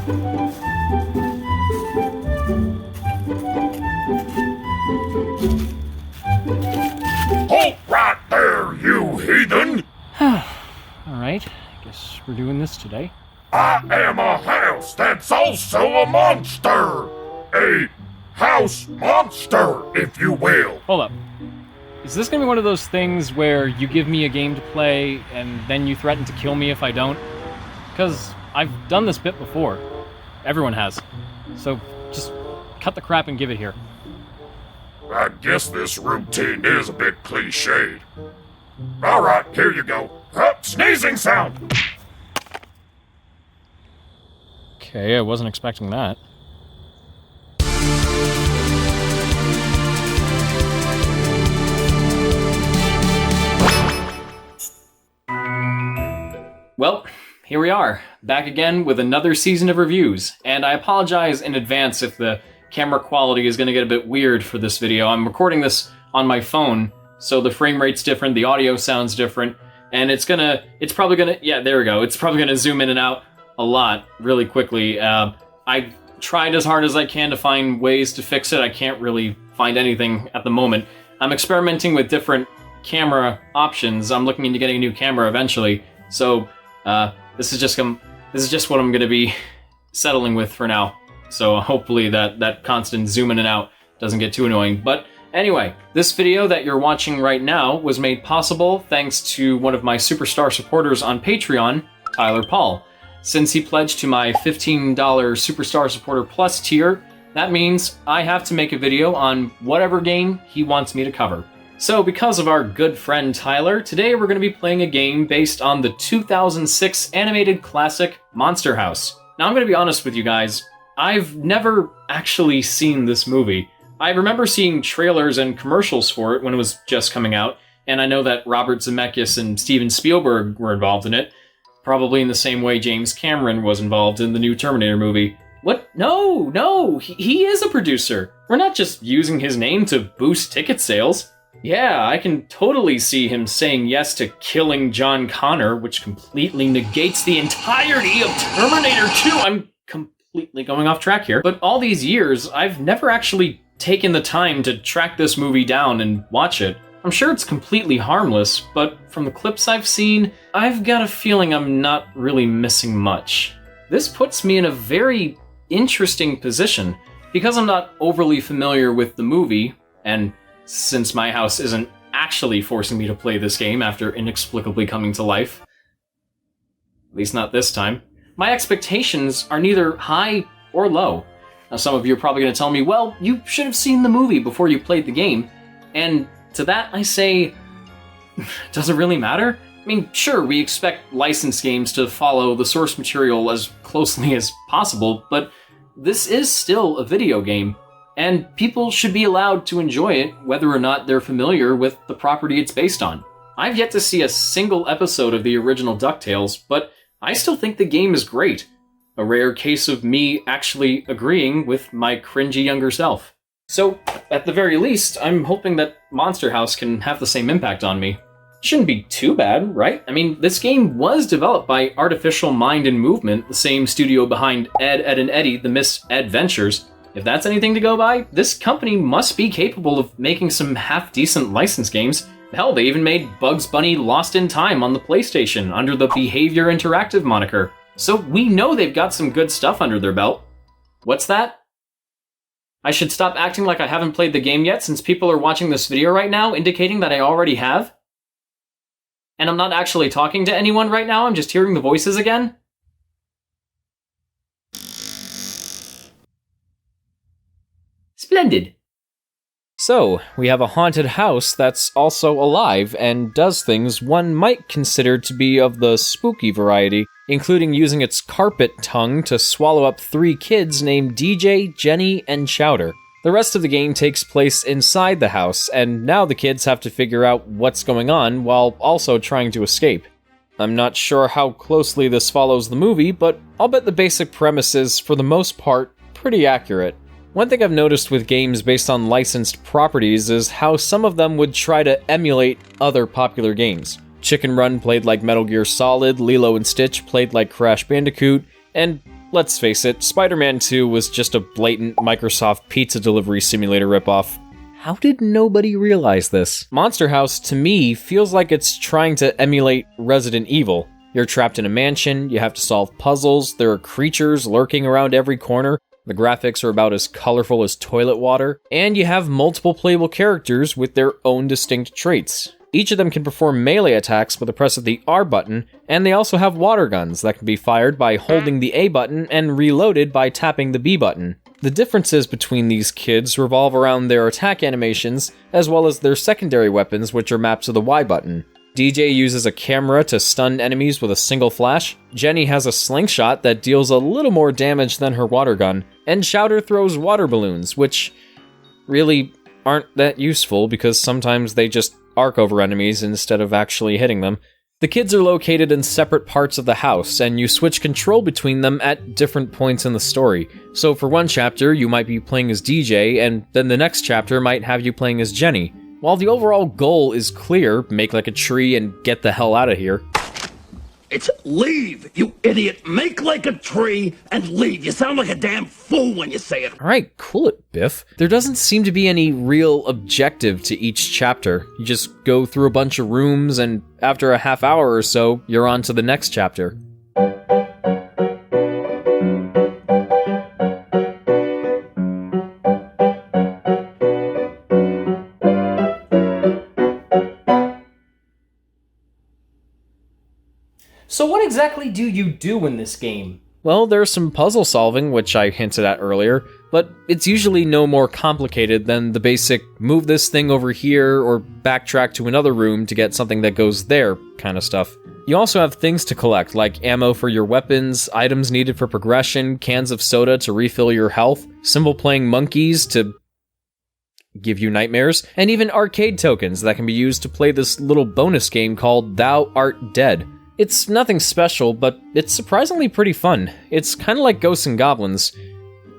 Halt right there, you heathen! Alright, I guess we're doing this today. I am a house that's also a monster! A house monster, if you will! Hold up. Is this gonna be one of those things where you give me a game to play, and then you threaten to kill me if I don't? Because I've done this bit before. Everyone has. So, just cut the crap and give it here. I guess this routine is a bit cliched. Alright, here you go. Sneezing sound! Okay, I wasn't expecting that. Well, here we are, back again with another season of reviews, and I apologize in advance if the camera quality is going to get a bit weird for this video. I'm recording this on my phone, so the frame rate's different, the audio sounds different, and it's probably gonna, yeah, there we go, it's probably gonna zoom in and out a lot really quickly. I tried as hard as I can to find ways to fix it. I can't really find anything at the moment. I'm experimenting with different camera options. I'm looking into getting a new camera eventually, so this is just what I'm gonna be settling with for now. So hopefully that constant zoom in and out doesn't get too annoying. But anyway, this video that you're watching right now was made possible thanks to one of my superstar supporters on Patreon, Tyler Paul. Since he pledged to my $15 Superstar Supporter Plus tier, that means I have to make a video on whatever game he wants me to cover. So because of our good friend Tyler, today we're going to be playing a game based on the 2006 animated classic Monster House. Now I'm going to be honest with you guys, I've never actually seen this movie. I remember seeing trailers and commercials for it when it was just coming out, and I know that Robert Zemeckis and Steven Spielberg were involved in it, probably in the same way James Cameron was involved in the new Terminator movie. What? No, he is a producer. We're not just using his name to boost ticket sales. Yeah, I can totally see him saying yes to killing John Connor, which completely negates the entirety of Terminator 2. I'm completely going off track here. But all these years, I've never actually taken the time to track this movie down and watch it. I'm sure it's completely harmless, but from the clips I've seen, I've got a feeling I'm not really missing much. This puts me in a very interesting position. Because I'm not overly familiar with the movie, and since my house isn't actually forcing me to play this game after inexplicably coming to life, at least not this time, my expectations are neither high or low. Now some of you are probably going to tell me, well, you should have seen the movie before you played the game, and to that I say, does it really matter? I mean, sure, we expect licensed games to follow the source material as closely as possible, but this is still a video game, and people should be allowed to enjoy it whether or not they're familiar with the property it's based on. I've yet to see a single episode of the original DuckTales, but I still think the game is great. A rare case of me actually agreeing with my cringy younger self. So, at the very least, I'm hoping that Monster House can have the same impact on me. Shouldn't be too bad, right? I mean, this game was developed by Artificial Mind and Movement, the same studio behind Ed, Edd and Eddy, the Miss Adventures. If that's anything to go by, this company must be capable of making some half-decent licensed games. Hell, they even made Bugs Bunny Lost in Time on the PlayStation under the Behavior Interactive moniker. So we know they've got some good stuff under their belt. What's that? I should stop acting like I haven't played the game yet since people are watching this video right now, indicating that I already have? And I'm not actually talking to anyone right now, I'm just hearing the voices again? Splendid. So, we have a haunted house that's also alive and does things one might consider to be of the spooky variety, including using its carpet tongue to swallow up 3 kids named DJ, Jenny, and Chowder. The rest of the game takes place inside the house, and now the kids have to figure out what's going on while also trying to escape. I'm not sure how closely this follows the movie, but I'll bet the basic premise is, for the most part, pretty accurate. One thing I've noticed with games based on licensed properties is how some of them would try to emulate other popular games. Chicken Run played like Metal Gear Solid, Lilo and Stitch played like Crash Bandicoot, and let's face it, Spider-Man 2 was just a blatant Microsoft pizza delivery simulator ripoff. How did nobody realize this? Monster House, to me, feels like it's trying to emulate Resident Evil. You're trapped in a mansion, you have to solve puzzles, there are creatures lurking around every corner, the graphics are about as colorful as toilet water, and you have multiple playable characters with their own distinct traits. Each of them can perform melee attacks with a press of the R button, and they also have water guns that can be fired by holding the A button and reloaded by tapping the B button. The differences between these kids revolve around their attack animations, as well as their secondary weapons, which are mapped to the Y button. DJ uses a camera to stun enemies with a single flash, Jenny has a slingshot that deals a little more damage than her water gun, and Shouter throws water balloons, which really aren't that useful because sometimes they just arc over enemies instead of actually hitting them. The kids are located in separate parts of the house, and you switch control between them at different points in the story. So for one chapter, you might be playing as DJ, and then the next chapter might have you playing as Jenny. While the overall goal is clear, make like a tree and get the hell out of here. It's leave, you idiot. Make like a tree and leave. You sound like a damn fool when you say it. Alright, cool it, Biff. There doesn't seem to be any real objective to each chapter. You just go through a bunch of rooms, and after a half hour or so, you're on to the next chapter. So what exactly do you do in this game? Well, there's some puzzle solving, which I hinted at earlier, but it's usually no more complicated than the basic move this thing over here or backtrack to another room to get something that goes there kind of stuff. You also have things to collect, like ammo for your weapons, items needed for progression, cans of soda to refill your health, cymbal-playing monkeys to give you nightmares, and even arcade tokens that can be used to play this little bonus game called Thou Art Dead. It's nothing special, but it's surprisingly pretty fun. It's kinda like Ghosts and Goblins,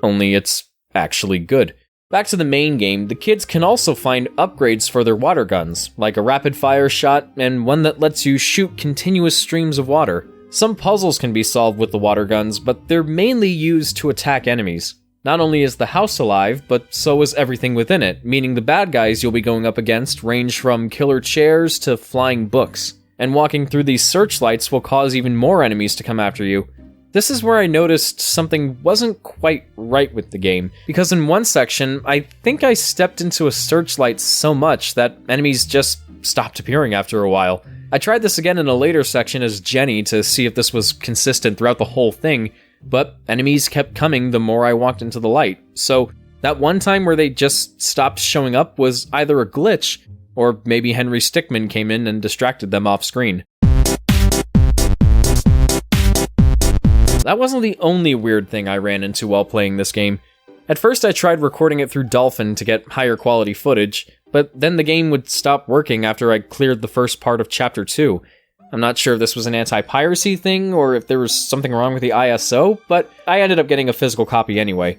only it's actually good. Back to the main game, the kids can also find upgrades for their water guns, like a rapid-fire shot and one that lets you shoot continuous streams of water. Some puzzles can be solved with the water guns, but they're mainly used to attack enemies. Not only is the house alive, but so is everything within it, meaning the bad guys you'll be going up against range from killer chairs to flying books. And walking through these searchlights will cause even more enemies to come after you. This is where I noticed something wasn't quite right with the game, because in one section, I think I stepped into a searchlight so much that enemies just stopped appearing after a while. I tried this again in a later section as Jenny to see if this was consistent throughout the whole thing, but enemies kept coming the more I walked into the light. So that one time where they just stopped showing up was either a glitch, or maybe Henry Stickmin came in and distracted them off screen. That wasn't the only weird thing I ran into while playing this game. At first I tried recording it through Dolphin to get higher quality footage, but then the game would stop working after I cleared the first part of Chapter 2. I'm not sure if this was an anti-piracy thing or if there was something wrong with the ISO, but I ended up getting a physical copy anyway.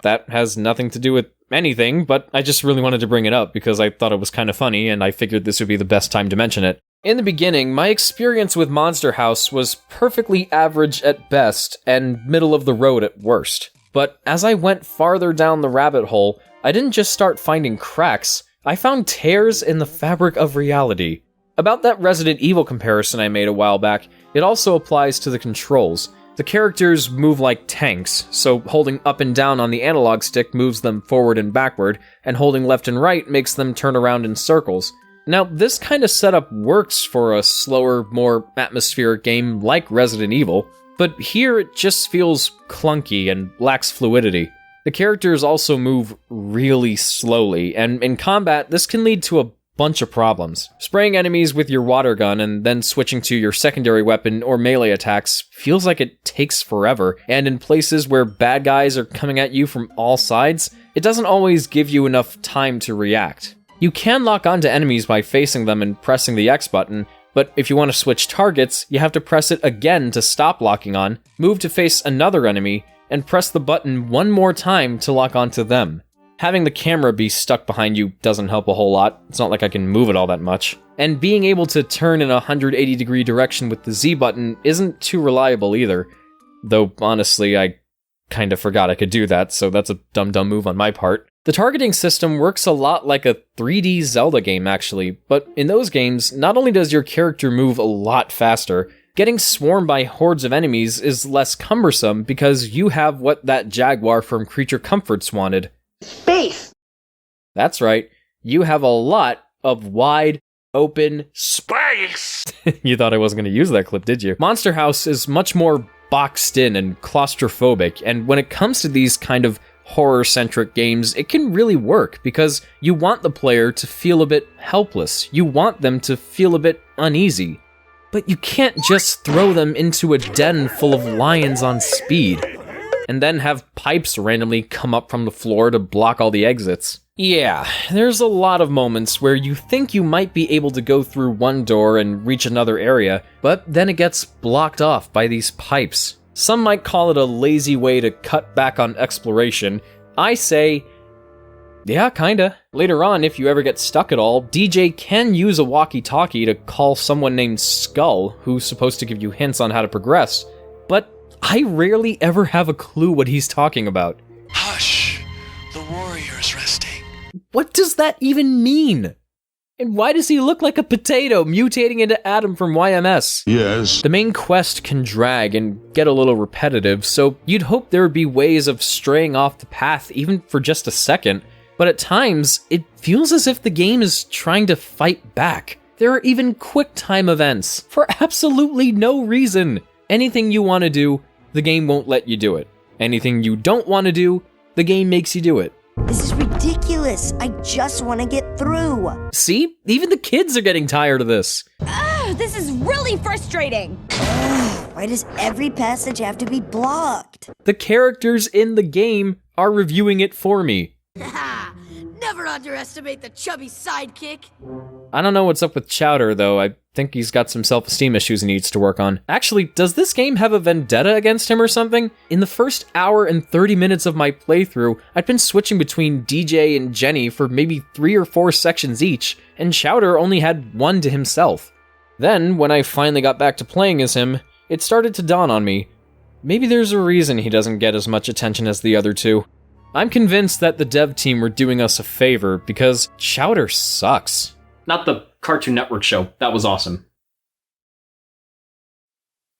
That has nothing to do with anything, but I just really wanted to bring it up because I thought it was kind of funny and I figured this would be the best time to mention it. In the beginning, my experience with Monster House was perfectly average at best and middle of the road at worst. But as I went farther down the rabbit hole, I didn't just start finding cracks, I found tears in the fabric of reality. About that Resident Evil comparison I made a while back, it also applies to the controls. The characters move like tanks, so holding up and down on the analog stick moves them forward and backward, and holding left and right makes them turn around in circles. Now, this kind of setup works for a slower, more atmospheric game like Resident Evil, but here it just feels clunky and lacks fluidity. The characters also move really slowly, and in combat, this can lead to a bunch of problems. Spraying enemies with your water gun and then switching to your secondary weapon or melee attacks feels like it takes forever, and in places where bad guys are coming at you from all sides, it doesn't always give you enough time to react. You can lock onto enemies by facing them and pressing the X button, but if you want to switch targets, you have to press it again to stop locking on, move to face another enemy, and press the button one more time to lock onto them. Having the camera be stuck behind you doesn't help a whole lot. It's not like I can move it all that much. And being able to turn in a 180-degree direction with the Z button isn't too reliable either. though honestly, I kinda forgot I could do that, so that's a dumb move on my part. The targeting system works a lot like a 3D Zelda game, actually, but in those games, not only does your character move a lot faster, getting swarmed by hordes of enemies is less cumbersome because you have what that jaguar from Creature Comforts wanted. Space! That's right, you have a lot of wide, open Space! You thought I wasn't going to use that clip, did you? Monster House is much more boxed in and claustrophobic, and when it comes to these kind of horror-centric games, it can really work because you want the player to feel a bit helpless. You want them to feel a bit uneasy. But you can't just throw them into a den full of lions on speed, and then have pipes randomly come up from the floor to block all the exits. Yeah, there's a lot of moments where you think you might be able to go through one door and reach another area, but then it gets blocked off by these pipes. Some might call it a lazy way to cut back on exploration. I say, yeah, kinda. Later on, if you ever get stuck at all, DJ can use a walkie-talkie to call someone named Skull, who's supposed to give you hints on how to progress, but I rarely ever have a clue what he's talking about. Hush, the warrior's resting. What does that even mean? And why does he look like a potato mutating into Adam from YMS? Yes. The main quest can drag and get a little repetitive, so you'd hope there would be ways of straying off the path even for just a second, but at times, it feels as if the game is trying to fight back. There are even quick time events for absolutely no reason. Anything you want to do, the game won't let you do it. Anything you don't want to do, the game makes you do it. This is ridiculous. I just want to get through. See? Even the kids are getting tired of this. Ugh, this is really frustrating. Why does every passage have to be blocked? The characters in the game are reviewing it for me. Never underestimate the chubby sidekick. I don't know what's up with Chowder, though. I think he's got some self-esteem issues he needs to work on. Actually, does this game have a vendetta against him or something? In the first hour and 30 minutes of my playthrough, I'd been switching between DJ and Jenny for maybe 3 or 4 sections each, and Chowder only had one to himself. Then, when I finally got back to playing as him, it started to dawn on me. Maybe there's a reason he doesn't get as much attention as the other two. I'm convinced that the dev team were doing us a favor, because Chowder sucks. Not the Cartoon Network show. That was awesome.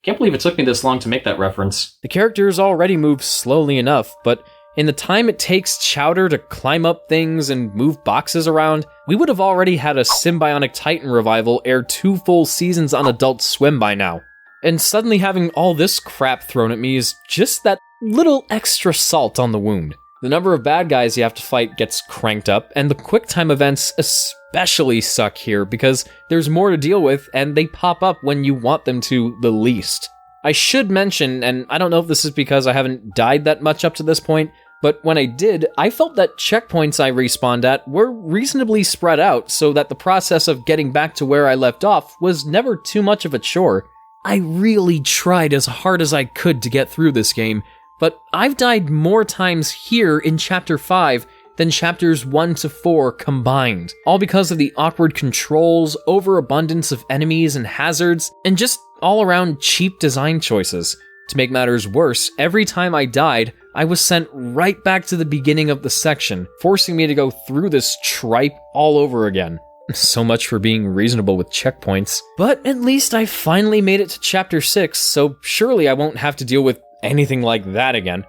Can't believe it took me this long to make that reference. The characters already move slowly enough, but in the time it takes Chowder to climb up things and move boxes around, we would have already had a Symbionic Titan revival air 2 full seasons on Adult Swim by now. And suddenly having all this crap thrown at me is just that little extra salt on the wound. The number of bad guys you have to fight gets cranked up, and the quick time events especially suck here because there's more to deal with and they pop up when you want them to the least. I should mention, and I don't know if this is because I haven't died that much up to this point, but when I did, I felt that checkpoints I respawned at were reasonably spread out so that the process of getting back to where I left off was never too much of a chore. I really tried as hard as I could to get through this game, but I've died more times here in Chapter 5 than Chapters 1 to 4 combined, all because of the awkward controls, overabundance of enemies and hazards, and just all-around cheap design choices. To make matters worse, every time I died, I was sent right back to the beginning of the section, forcing me to go through this tripe all over again. So much for being reasonable with checkpoints. But at least I finally made it to Chapter 6, so surely I won't have to deal with anything like that again.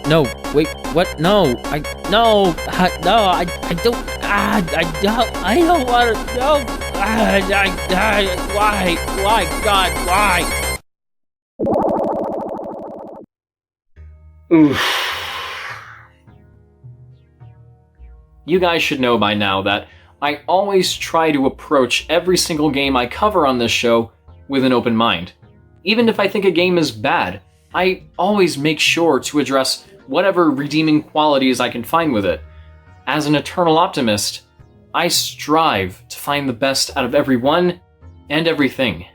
No, wait, what? No, I don't want to, no, why, God, why? Oof. You guys should know by now that I always try to approach every single game I cover on this show with an open mind. Even if I think a game is bad, I always make sure to address whatever redeeming qualities I can find with it. As an eternal optimist, I strive to find the best out of everyone and everything.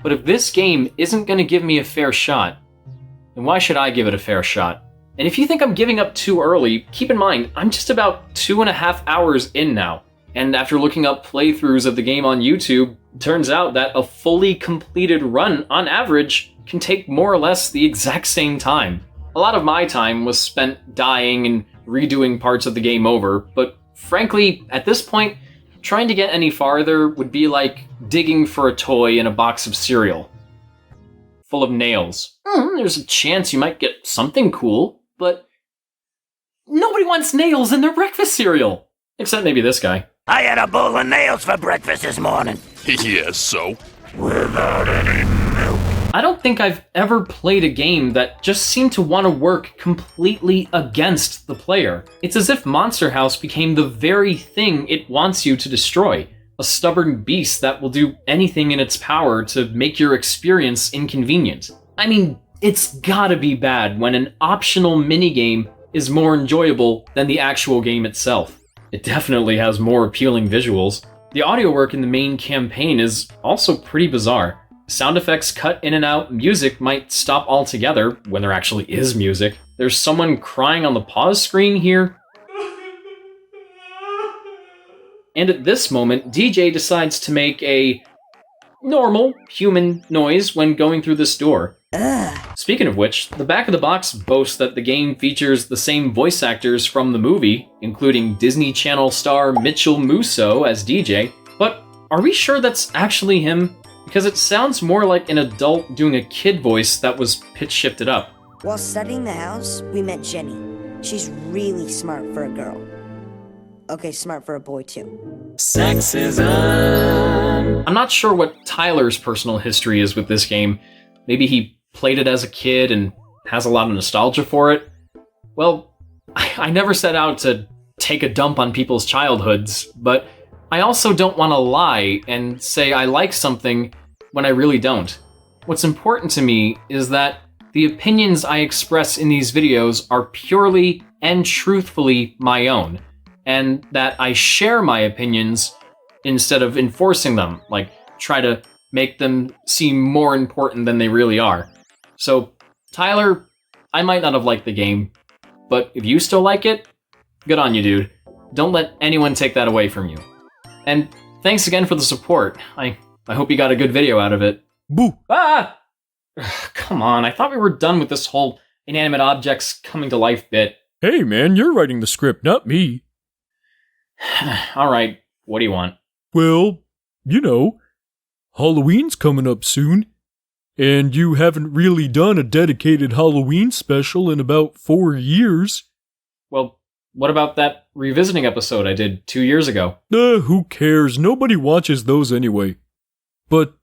But if this game isn't going to give me a fair shot, then why should I give it a fair shot? And if you think I'm giving up too early, keep in mind, I'm just about 2.5 hours in now. And after looking up playthroughs of the game on YouTube, it turns out that a fully completed run, on average, can take more or less the exact same time. A lot of my time was spent dying and redoing parts of the game over, but frankly, at this point, trying to get any farther would be like digging for a toy in a box of cereal full of nails. There's a chance you might get something cool, but nobody wants nails in their breakfast cereal. Except maybe this guy. I had a bowl of nails for breakfast this morning. Yes, so? Without any milk. I don't think I've ever played a game that just seemed to want to work completely against the player. It's as if Monster House became the very thing it wants you to destroy. A stubborn beast that will do anything in its power to make your experience inconvenient. I mean, it's gotta be bad when an optional minigame is more enjoyable than the actual game itself. It definitely has more appealing visuals. The audio work in the main campaign is also pretty bizarre. Sound effects cut in and out, music might stop altogether when there actually is music. There's someone crying on the pause screen here. And at this moment, DJ decides to make a normal human noise when going through this door. Speaking of which, the back of the box boasts that the game features the same voice actors from the movie, including Disney Channel star Mitchell Musso as DJ, but are we sure that's actually him? Because it sounds more like an adult doing a kid voice that was pitch shifted up. While studying the house, we met Jenny. She's really smart for a girl. Okay, smart for a boy too. Sexism! I'm not sure what Tyler's personal history is with this game. Maybe he played it as a kid and has a lot of nostalgia for it. Well, I never set out to take a dump on people's childhoods, but I also don't want to lie and say I like something when I really don't. What's important to me is that the opinions I express in these videos are purely and truthfully my own, and that I share my opinions instead of enforcing them, like try to make them seem more important than they really are. So, Tyler, I might not have liked the game, but if you still like it, good on you, dude. Don't let anyone take that away from you. And thanks again for the support. I hope you got a good video out of it. Boo! Ah! Come on, I thought we were done with this whole inanimate objects coming to life bit. Hey man, you're writing the script, not me. Alright, what do you want? Well, you know, Halloween's coming up soon, and you haven't really done a dedicated Halloween special in about 4 years. Well, what about that revisiting episode I did 2 years ago? Who cares? Nobody watches those anyway. But,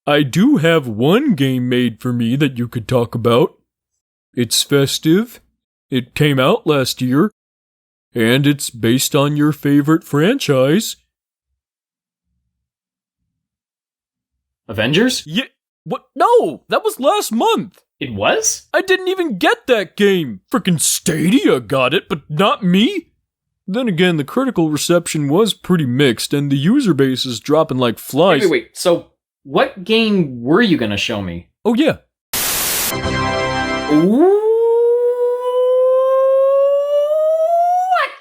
I do have one game made for me that you could talk about. It's festive, it came out last year, and it's based on your favorite franchise. Avengers? Yeah, what? No, that was last month. It was? I didn't even get that game. Frickin' Stadia got it, but not me. Then again, the critical reception was pretty mixed, and the user base is dropping like flies. Wait, so what game were you gonna show me? Oh yeah. Ooh!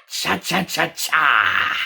Cha-cha-cha-cha!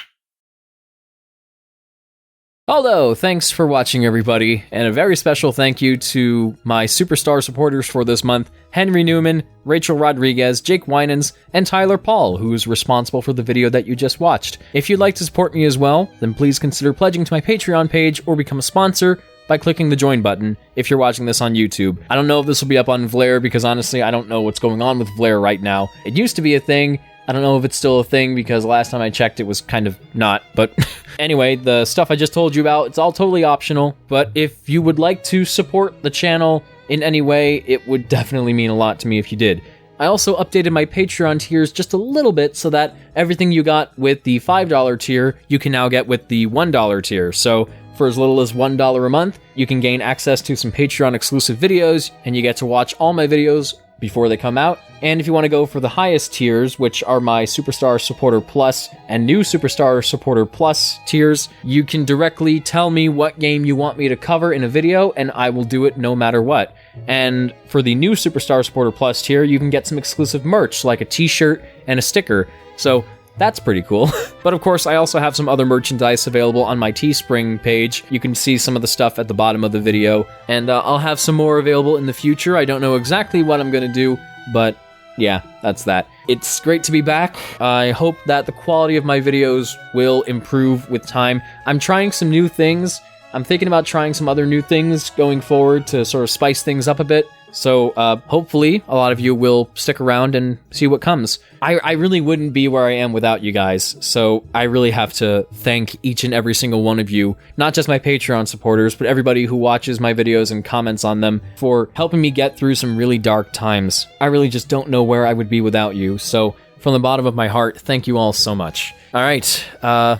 Although, thanks for watching everybody, and a very special thank you to my superstar supporters for this month, Henry Newman, Rachel Rodriguez, Jake Winans, and Tyler Paul, who is responsible for the video that you just watched. If you'd like to support me as well, then please consider pledging to my Patreon page or become a sponsor by clicking the join button if you're watching this on YouTube. I don't know if this will be up on Vlare, because honestly, I don't know what's going on with Vlare right now. It used to be a thing. I don't know if it's still a thing, because last time I checked it was kind of not, but anyway, the stuff I just told you about, it's all totally optional, but if you would like to support the channel in any way, it would definitely mean a lot to me if you did. I also updated my Patreon tiers just a little bit so that everything you got with the $5 tier, you can now get with the $1 tier. So for as little as $1 a month, you can gain access to some Patreon exclusive videos, and you get to watch all my videos before they come out. And if you want to go for the highest tiers, which are my Superstar Supporter Plus and new Superstar Supporter Plus tiers, you can directly tell me what game you want me to cover in a video, and I will do it no matter what. And for the new Superstar Supporter Plus tier, you can get some exclusive merch, like a t-shirt and a sticker. So That's pretty cool. But of course, I also have some other merchandise available on my Teespring page. You can see some of the stuff at the bottom of the video, and I'll have some more available in the future. I don't know exactly what I'm gonna do, but yeah, that's that. It's great to be back. I hope that the quality of my videos will improve with time. I'm trying some new things. I'm thinking about trying some other new things going forward to sort of spice things up a bit. So hopefully a lot of you will stick around and see what comes. I really wouldn't be where I am without you guys, so I really have to thank each and every single one of you, not just my Patreon supporters, but everybody who watches my videos and comments on them for helping me get through some really dark times. I really just don't know where I would be without you, so from the bottom of my heart, thank you all so much. Alright,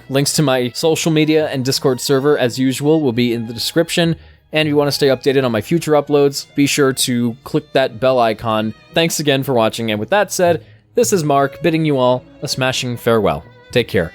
links to my social media and Discord server, as usual, will be in the description. And if you want to stay updated on my future uploads, be sure to click that bell icon. Thanks again for watching, and with that said, this is Mark bidding you all a smashing farewell. Take care.